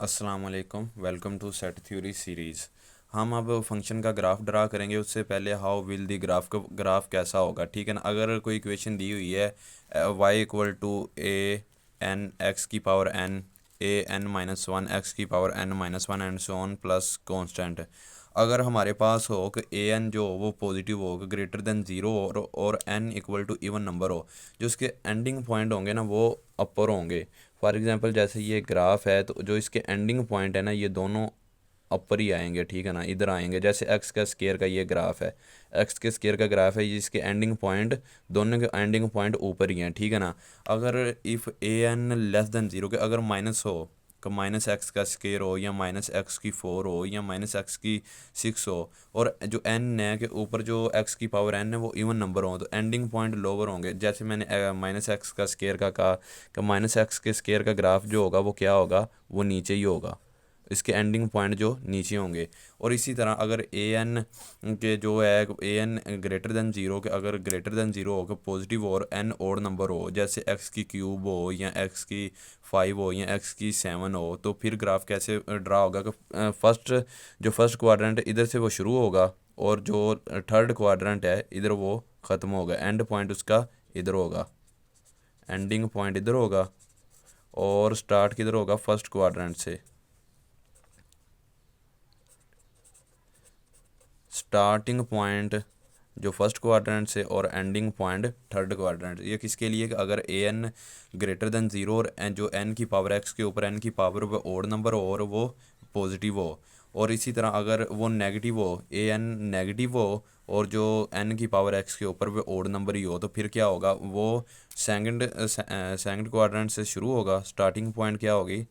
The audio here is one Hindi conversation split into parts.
अस्सलाम वालेकुम, welcome to set theory series. हम अब फंक्शन का ग्राफ ड्रा करेंगे। उससे पहले हाउ विल दी ग्राफ कैसा होगा, ठीक है ना। अगर कोई इक्वेशन दी हुई है Y equal to A N X की power N, A N minus one X की power N minus one and so on plus constant. अगर हमारे पास हो कि ए एन जो हो वो पॉजिटिव हो, ग्रेटर देन ज़ीरो हो, और N equal to even number हो, जो इसके एंडिंग पॉइंट होंगे ना वो अपर होंगे। फॉर एग्जांपल जैसे ये ग्राफ है तो जो इसके एंडिंग पॉइंट है ना ये दोनों अपर ही आएंगे, ठीक है ना, इधर आएंगे। जैसे एक्स का स्केयर का ये ग्राफ है, एक्स के स्केयर का ग्राफ है, जिसके एंडिंग पॉइंट दोनों के एंडिंग पॉइंट ऊपर ही हैं, ठीक है ना। अगर if A N less than zero के अगर माइनस हो, का माइनस एक्स का स्केयर हो, या माइनस एक्स की फोर हो, या माइनस एक्स की सिक्स हो, और जो एन है के ऊपर जो एक्स की पावर एन है वो इवन नंबर हो, तो एंडिंग पॉइंट लोअर होंगे। जैसे मैंने माइनस एक्स का स्केयर का कहा कि माइनस एक्स के स्केयर का ग्राफ जो होगा वो क्या होगा, वो नीचे ही होगा, इसके एंडिंग पॉइंट जो नीचे होंगे। और इसी तरह अगर ए एन के जो है A N greater than zero के, अगर ग्रेटर देन ज़ीरो हो के पॉजिटिव और एन ओड नंबर हो, जैसे एक्स की क्यूब हो, या एक्स की फाइव हो, या एक्स की सेवन हो, तो फिर ग्राफ कैसे ड्रा होगा कि फर्स्ट क्वाड्रेंट इधर से वो शुरू होगा, और जो थर्ड क्वाड्रेंट है इधर वो ख़त्म होगा, एंड पॉइंट उसका इधर होगा, एंडिंग पॉइंट इधर होगा, और स्टार्ट किधर होगा, फर्स्ट क्वाड्रेंट से। स्टार्टिंग पॉइंट जो फर्स्ट क्वाड्रेंट से, और एंडिंग पॉइंट थर्ड क्वाड्रेंट। ये किसके लिए कि अगर A N greater than zero, और जो एन की पावर एक्स के ऊपर एन की पावर वो ओड नंबर हो और वो पॉजिटिव हो। और इसी तरह अगर वो नेगेटिव हो, ए एन नेगेटिव हो, और जो एन की पावर एक्स के ऊपर वो ओड नंबर ही हो, तो फिर क्या होगा, वो सेकंड क्वाड्रेंट से शुरू होगा। स्टार्टिंग पॉइंट क्या होगी,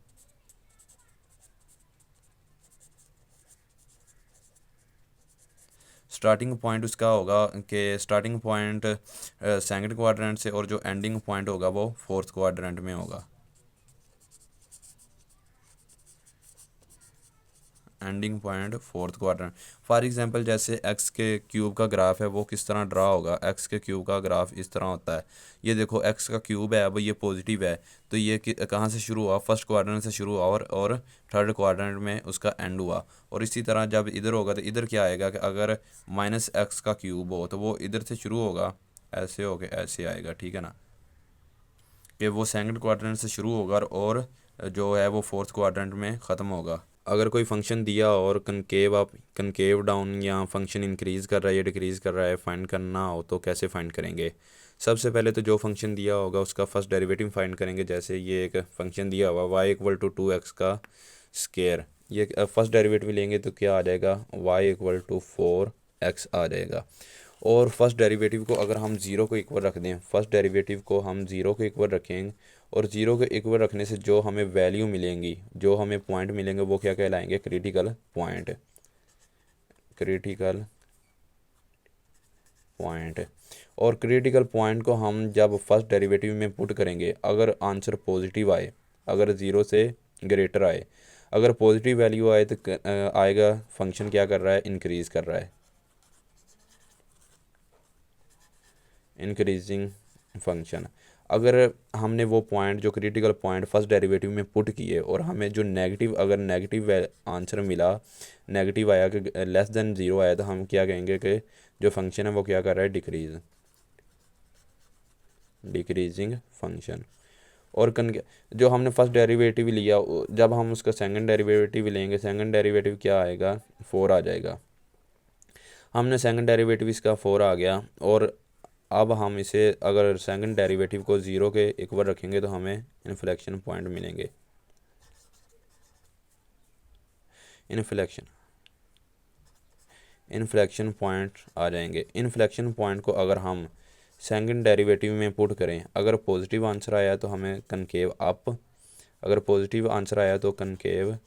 स्टार्टिंग पॉइंट उसका होगा कि स्टार्टिंग पॉइंट सेकंड क्वाड्रेंट से, और जो एंडिंग पॉइंट होगा वो फोर्थ क्वाड्रेंट में होगा, ending point fourth quadrant. For example जैसे एक्स के क्यूब का ग्राफ है वो किस तरह ड्रा होगा, एक्स के क्यूब का ग्राफ इस तरह होता है। ये देखो एक्स का क्यूब है, अब ये पॉजिटिव है, तो ये कहाँ से शुरू हुआ, फर्स्ट क्वाड्रेंट से शुरू हुआ, और थर्ड क्वाड्रेंट में उसका एंड हुआ। और इसी तरह जब इधर होगा तो इधर क्या आएगा कि अगर माइनस एक्स का क्यूब हो तो वो इधर से शुरू होगा, ऐसे होके ऐसे आएगा, ठीक है ना, कि वो सेकंड क्वाड्रेंट से शुरू होगा, और जो है वो फोर्थ क्वाड्रेंट में ख़त्म होगा। अगर कोई फंक्शन दिया और कनकेव डाउन या फंक्शन इंक्रीज़ कर रहा है या डिक्रीज़ कर रहा है, फाइंड करना हो तो कैसे फाइंड करेंगे। सबसे पहले तो जो फंक्शन दिया होगा उसका फर्स्ट डेरिवेटिव फाइंड करेंगे। जैसे ये एक फंक्शन दिया हुआ y equal to two x का स्केयर, ये फर्स्ट डेरिवेटिव लेंगे तो क्या आ जाएगा, y equal to four x आ जाएगा। और फर्स्ट डेरिवेटिव को अगर हम ज़ीरो को इक्वल रख दें, फर्स्ट डेरिवेटिव को हम ज़ीरो को इक्वल रखेंगे, और ज़ीरो के इक्वल रखने से जो हमें वैल्यू मिलेंगी, जो हमें पॉइंट मिलेंगे, वो क्या कहलाएंगे, क्रिटिकल पॉइंट, क्रिटिकल पॉइंट। और क्रिटिकल पॉइंट को हम जब फर्स्ट डेरिवेटिव में पुट करेंगे, अगर आंसर पॉजिटिव आए, अगर ज़ीरो से ग्रेटर आए, अगर पॉजिटिव वैल्यू आए तो आएगा फंक्शन क्या कर रहा है, इंक्रीज़ कर रहा है, इंक्रीजिंग फंक्शन। अगर हमने वो पॉइंट जो क्रिटिकल पॉइंट फर्स्ट डेरिवेटिव में पुट किए, और हमें जो नेगेटिव, अगर नेगेटिव आंसर मिला, नेगेटिव आया कि लेस देन ज़ीरो आया, तो हम क्या कहेंगे कि जो फंक्शन है वो क्या कर रहा है, डिक्रीजिंग फंक्शन। और जो हमने फर्स्ट डेरिवेटिव लिया, जब हम उसका सेकंड डेरिवेटिव लेंगे, सेकंड डेरिवेटिव क्या आएगा, फोर आ जाएगा। हमने सेकंड डेरिवेटिव इसका फोर आ गया, और अब हम इसे अगर सेकंड डेरिवेटिव को ज़ीरो के इक्वल रखेंगे तो हमें इन्फ्लेक्शन पॉइंट मिलेंगे, इन्फ्लेक्शन इन्फ्लेक्शन पॉइंट आ जाएंगे। इन्फ्लेक्शन पॉइंट को अगर हम सेकंड डेरिवेटिव में पुट करें, अगर पॉजिटिव आंसर आया तो हमें कनकेव अप, अगर पॉजिटिव आंसर आया तो कनकेव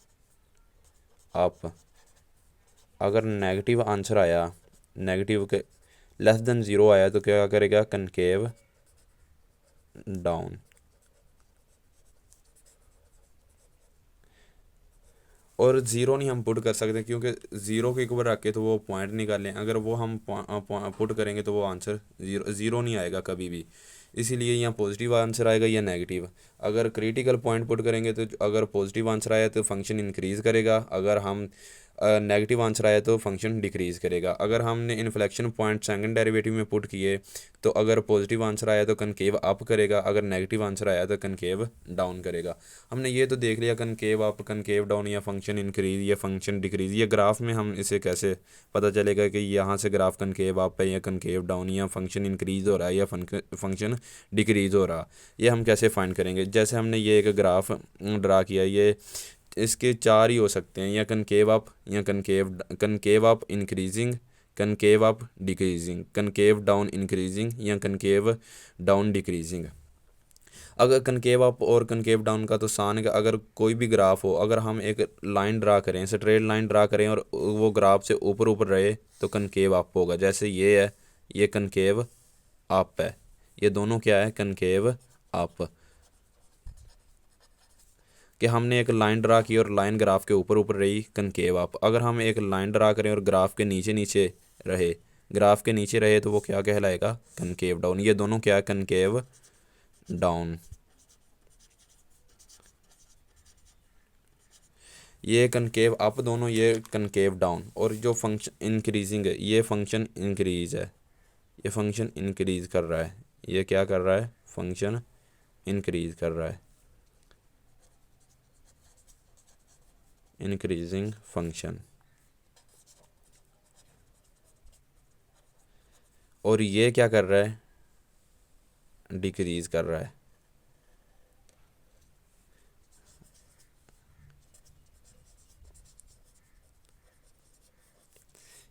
अप, अगर नेगेटिव आंसर आया, नेगेटिव के लेस देन ज़ीरो आया तो क्या करेगा, कनकेव डाउन। और ज़ीरो नहीं हम पुट कर सकते, क्योंकि ज़ीरो के इक्वल रख के तो वो पॉइंट निकालें, अगर वो हम पुट करेंगे तो वो आंसर ज़ीरो ज़ीरो नहीं आएगा कभी भी, इसीलिए यहाँ पॉजिटिव आंसर आएगा या नेगेटिव। अगर क्रिटिकल पॉइंट पुट करेंगे तो अगर पॉजिटिव आंसर आया तो फंक्शन इंक्रीज़ करेगा, अगर हम नेगेटिव आंसर आया तो फंक्शन डिक्रीज़ करेगा। अगर हमने इन्फ्लेक्शन पॉइंट सेकंड डेरिवेटिव में पुट किए तो अगर पॉजिटिव आंसर आया तो कनकेव अप करेगा, अगर नेगेटिव आंसर आया तो कनकेव डाउन करेगा। हमने ये तो देख लिया कनकेव अप, कनकेव डाउन, या फंक्शन इंक्रीज़ या फंक्शन डिक्रीज़। ये ग्राफ में हम इसे कैसे पता चलेगा कि यहाँ से ग्राफ कनकेव अप है या कनकेव डाउन, या फंक्शन इंक्रीज़ हो रहा है या फंक्शन डिक्रीज़ हो रहा, ये हम कैसे फाइंड करेंगे। जैसे हमने ये एक ग्राफ ड्रा किया, ये इसके चार ही हो सकते हैं, या कनकेव अप, या concave up increasing, concave up decreasing, concave down increasing, या कनकेव डाउन डिक्रीजिंग। अगर कनकेव अप और कनकेव डाउन का तो सान है कि अगर कोई भी ग्राफ हो, अगर हम एक लाइन ड्रा करें, स्ट्रेट लाइन ड्रा करें और वो ग्राफ से ऊपर ऊपर रहे तो कनकेव अप होगा। जैसे ये है, ये कनकेव अप है, ये दोनों क्या है, कनकेव अप। कि हमने एक लाइन ड्रा की और लाइन ग्राफ के ऊपर ऊपर रही, कनकेव अप। अगर हम एक लाइन ड्रा करें और ग्राफ के नीचे नीचे रहे, ग्राफ के नीचे रहे तो वो क्या कहलाएगा, कनकेव डाउन। ये दोनों क्या है, कनकेव डाउन। ये कनकेव अप दोनों, ये कनकेव डाउन। और जो फंक्शन इंक्रीजिंग है, ये फंक्शन इंक्रीज है, ये फंक्शन इंक्रीज कर रहा है, ये क्या कर रहा है, फंक्शन इंक्रीज कर रहा है, इंक्रीजिंग फंक्शन। और ये क्या कर रहा है, डिक्रीज कर रहा है।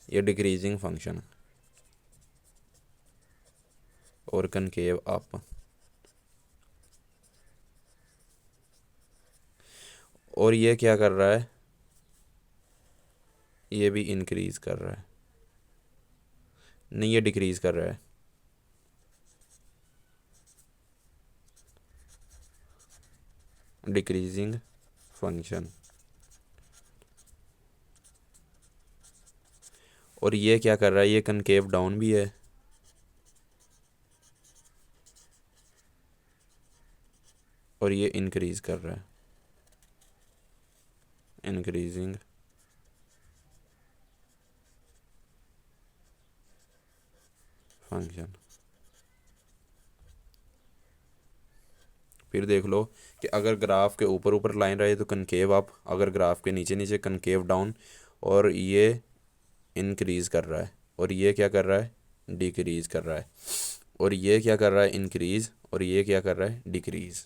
ये डिक्रीजिंग फंक्शन और कनकेव अप। और ये क्या कर रहा है, ये भी इंक्रीज कर रहा है, नहीं ये डिक्रीज कर रहा है। Decreasing function. और ये क्या कर रहा है, ये कनकेव डाउन भी है, और ये इंक्रीज कर रहा है, इंक्रीजिंग फंक्शन। फिर देख लो कि अगर ग्राफ के ऊपर ऊपर लाइन रहे तो कनकेव अप, अगर ग्राफ के नीचे नीचे कनकेव डाउन। और ये इंक्रीज़ कर रहा है, और ये क्या कर रहा है, डिक्रीज़ कर रहा है। और ये क्या कर रहा है, इंक्रीज़, और ये क्या कर रहा है, डिक्रीज़।